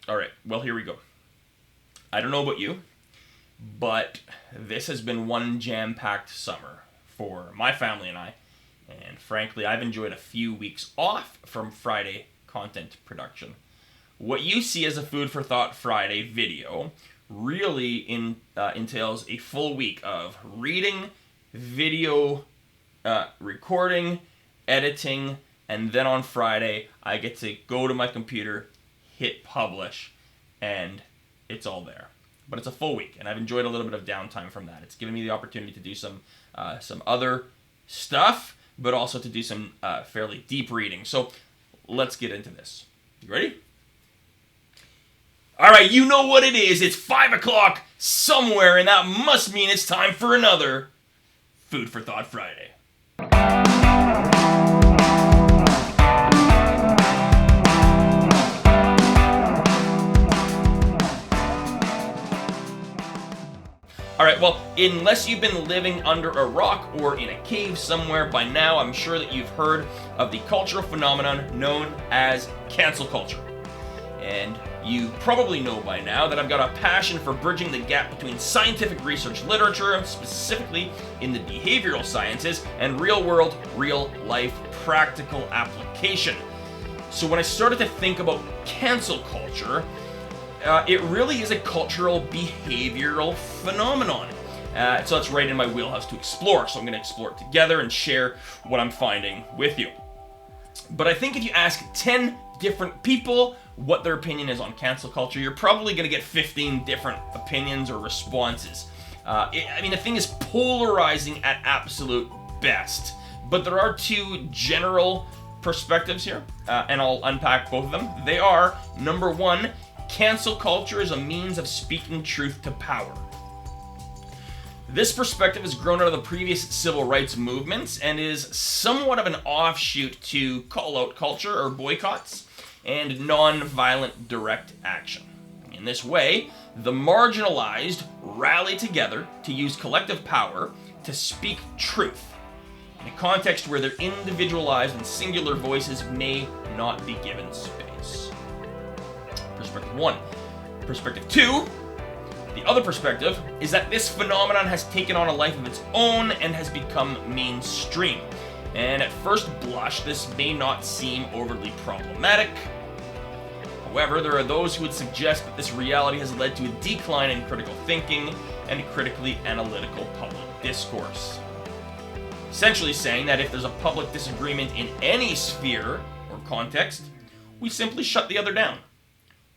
All right, well, here we go. I don't know about you, but this has been one jam-packed summer for my family and I. And frankly, I've enjoyed a few weeks off from Friday content production. What you see as a Food for Thought Friday video really entails a full week of reading, video recording, editing, and then on Friday, I get to go to my computer, hit publish, and it's all there. But it's a full week, and I've enjoyed a little bit of downtime from that. It's given me the opportunity to do some other stuff, but also to do some fairly deep reading. So let's get into this. You ready? All right, you know what it is. It's 5 o'clock somewhere, and that must mean it's time for another Food for Thought Friday. All right, well, unless you've been living under a rock or in a cave somewhere by now, I'm sure that you've heard of the cultural phenomenon known as cancel culture. And you probably know by now that I've got a passion for bridging the gap between scientific research literature, specifically in the behavioral sciences, and real-world, real-life, practical application. So when I started to think about cancel culture, it really is a cultural behavioral phenomenon. So that's right in my wheelhouse to explore. So I'm going to explore it together and share what I'm finding with you. But I think if you ask 10 different people what their opinion is on cancel culture, you're probably going to get 15 different opinions or responses. The thing is polarizing at absolute best. But there are two general perspectives here, and I'll unpack both of them. They are, number one, cancel culture is a means of speaking truth to power. This perspective has grown out of the previous civil rights movements and is somewhat of an offshoot to call-out culture or boycotts and non-violent direct action. In this way, the marginalized rally together to use collective power to speak truth in a context where their individualized and singular voices may not be given space. Perspective one. Perspective two, the other perspective, is that this phenomenon has taken on a life of its own and has become mainstream. And at first blush, this may not seem overly problematic. However, there are those who would suggest that this reality has led to a decline in critical thinking and critically analytical public discourse. Essentially saying that if there's a public disagreement in any sphere or context, we simply shut the other down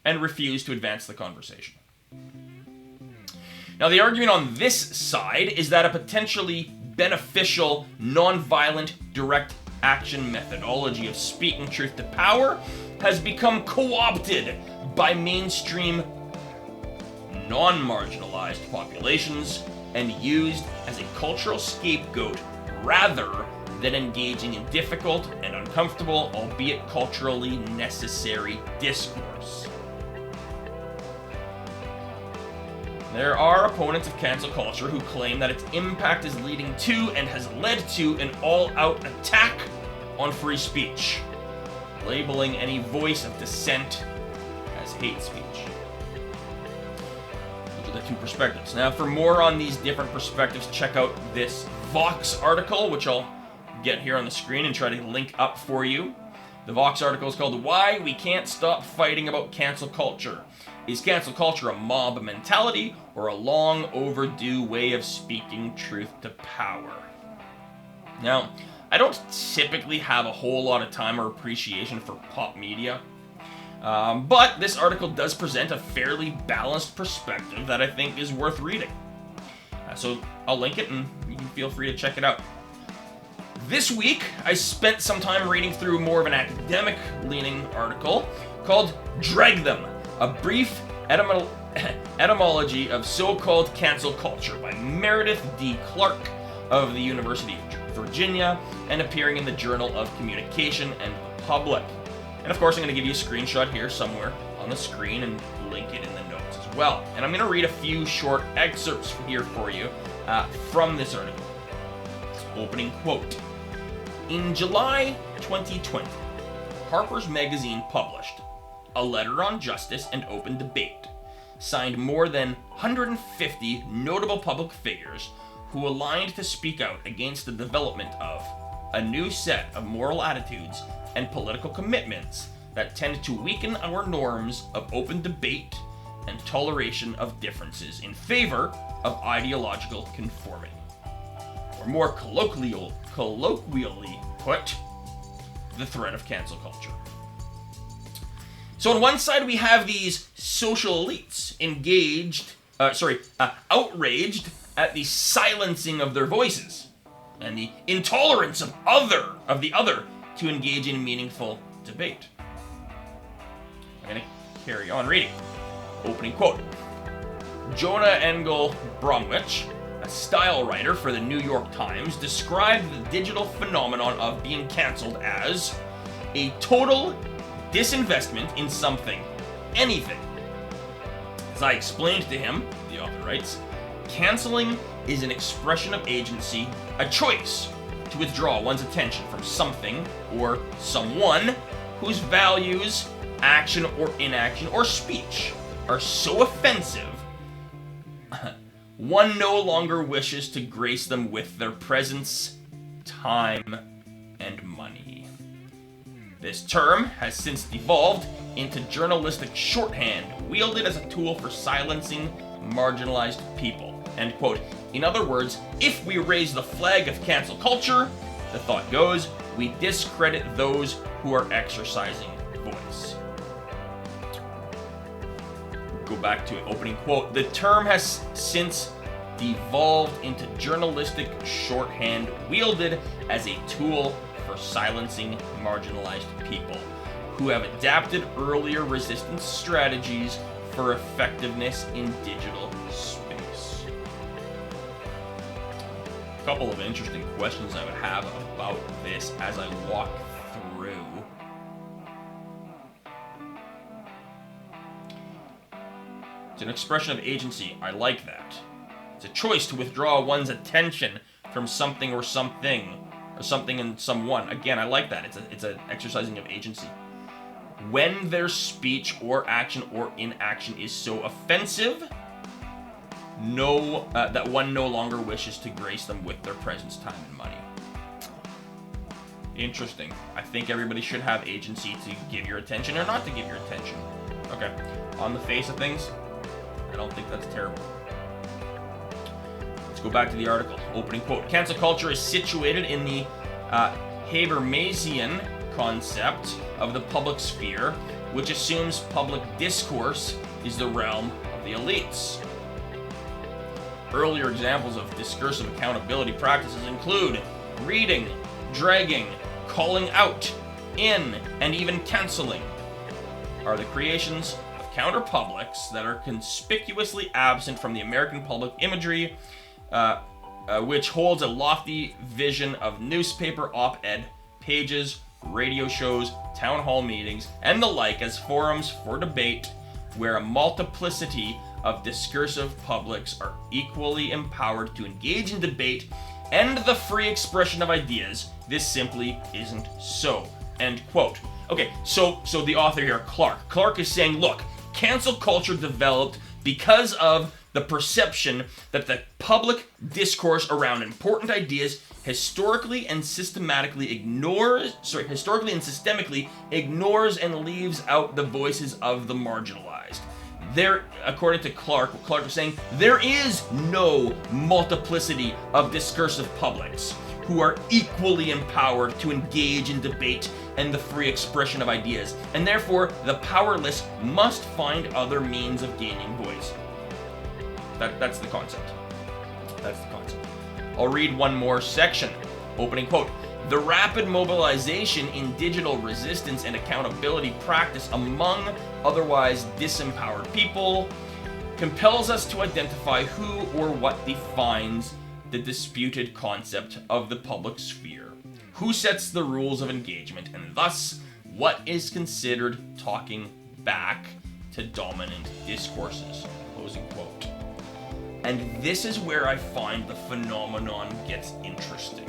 and refuse to advance the conversation. Now, the argument on this side is that a potentially beneficial, non-violent, direct action methodology of speaking truth to power has become co-opted by mainstream, non-marginalized populations and used as a cultural scapegoat rather than engaging in difficult and uncomfortable, albeit culturally necessary, discourse. There are opponents of cancel culture who claim that its impact is leading to and has led to an all-out attack on free speech, labeling any voice of dissent as hate speech. Those are the two perspectives. Now, for more on these different perspectives, check out this Vox article, which I'll get here on the screen and try to link up for you. The Vox article is called "Why We Can't Stop Fighting About Cancel Culture. Is cancel culture a mob mentality or a long overdue way of speaking truth to power?" Now, I don't typically have a whole lot of time or appreciation for pop media, but this article does present a fairly balanced perspective that I think is worth reading. So I'll link it and you can feel free to check it out. This week, I spent some time reading through more of an academic-leaning article called "Drag Them: A Brief Etymology of So-Called Cancel Culture" by Meredith D. Clark of the University of Virginia and appearing in the Journal of Communication and the Public. And of course, I'm going to give you a screenshot here somewhere on the screen and link it in the notes as well. And I'm going to read a few short excerpts here for you from this article. Opening quote. In July 2020, Harper's Magazine published A Letter on Justice and Open Debate, signed more than 150 notable public figures who aligned to speak out against the development of a new set of moral attitudes and political commitments that tend to weaken our norms of open debate and toleration of differences in favor of ideological conformity. Or more colloquially put, the threat of cancel culture. So on one side we have these social elites outraged at the silencing of their voices and the intolerance of the other to engage in meaningful debate. I'm going to carry on reading. Opening quote. Jonah Engel Bromwich, a style writer for the New York Times, described the digital phenomenon of being canceled as a total disinvestment in something, anything. As I explained to him, the author writes, canceling is an expression of agency, a choice to withdraw one's attention from something or someone whose values, action or inaction or speech are so offensive, one no longer wishes to grace them with their presence, time, and money. This term has since devolved into journalistic shorthand, wielded as a tool for silencing marginalized people. End quote. In other words, if we raise the flag of cancel culture, the thought goes, we discredit those who are exercising voice. Go back to it. Opening quote. The term has since devolved into journalistic shorthand, wielded as a tool for silencing marginalized people who have adapted earlier resistance strategies for effectiveness in digital space. A couple of interesting questions I would have about this as I walk through. It's an expression of agency. I like that. It's a choice to withdraw one's attention from something or something, or something and someone. Again, I like that. It's an exercising of agency. When their speech or action or inaction is so offensive, that one no longer wishes to grace them with their presence, time, and money. Interesting. I think everybody should have agency to give your attention or not to give your attention. Okay. On the face of things, I don't think that's terrible. Let's go back to the article. Opening quote. Cancel culture is situated in the Habermasian concept of the public sphere, which assumes public discourse is the realm of the elites. Earlier examples of discursive accountability practices include reading, dragging, calling out, in, and even canceling are the creations of counter-publics that are conspicuously absent from the American public imagery, which holds a lofty vision of newspaper op-ed pages, radio shows, town hall meetings, and the like as forums for debate where a multiplicity of discursive publics are equally empowered to engage in debate and the free expression of ideas. This simply isn't so. End quote. Okay, so the author here, Clark is saying, look, cancel culture developed because of the perception that the public discourse around important ideas historically and systemically ignores and leaves out the voices of the marginalized. There, according to Clark was saying, there is no multiplicity of discursive publics who are equally empowered to engage in debate and the free expression of ideas, and therefore the powerless must find other means of gaining voice. That's the concept. I'll read one more section. Opening quote. The rapid mobilization in digital resistance and accountability practice among otherwise disempowered people compels us to identify who or what defines the disputed concept of the public sphere, who sets the rules of engagement, and thus what is considered talking back to dominant discourses. Closing quote. And this is where I find the phenomenon gets interesting.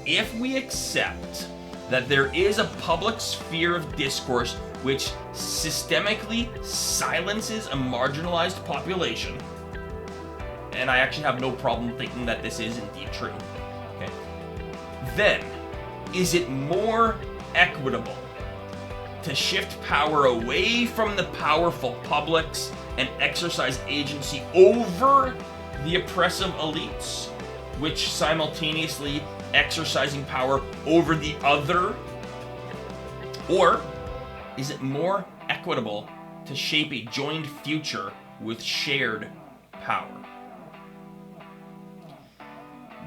If we accept that there is a public sphere of discourse which systemically silences a marginalized population. And I actually have no problem thinking that this is indeed true. Okay. Then, is it more equitable to shift power away from the powerful publics and exercise agency over the oppressive elites, which simultaneously exercising power over the other? Or is it more equitable to shape a joined future with shared power?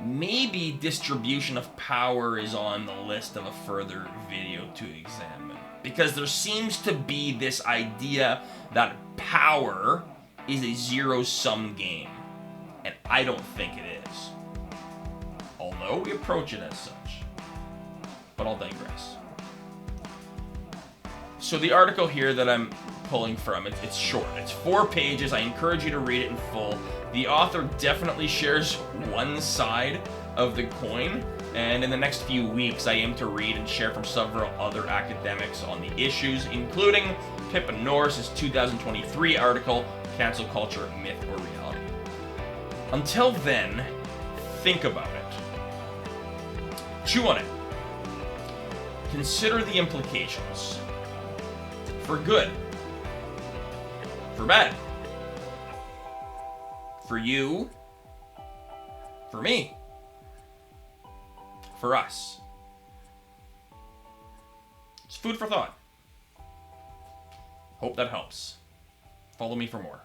Maybe distribution of power is on the list of a further video to examine, because there seems to be this idea that power is a zero-sum game, and I don't think it is, although we approach it as such. But I'll digress. So the article here that I'm pulling from, it's short. It's 4 pages. I encourage you to read it in full. The author definitely shares one side of the coin, and in the next few weeks, I aim to read and share from several other academics on the issues, including Pippa Norris's 2023 article, Cancel Culture, Myth or Reality. Until then, think about it. Chew on it. Consider the implications. For good. For bad. For you. For me. For us. It's food for thought. Hope that helps. Follow me for more.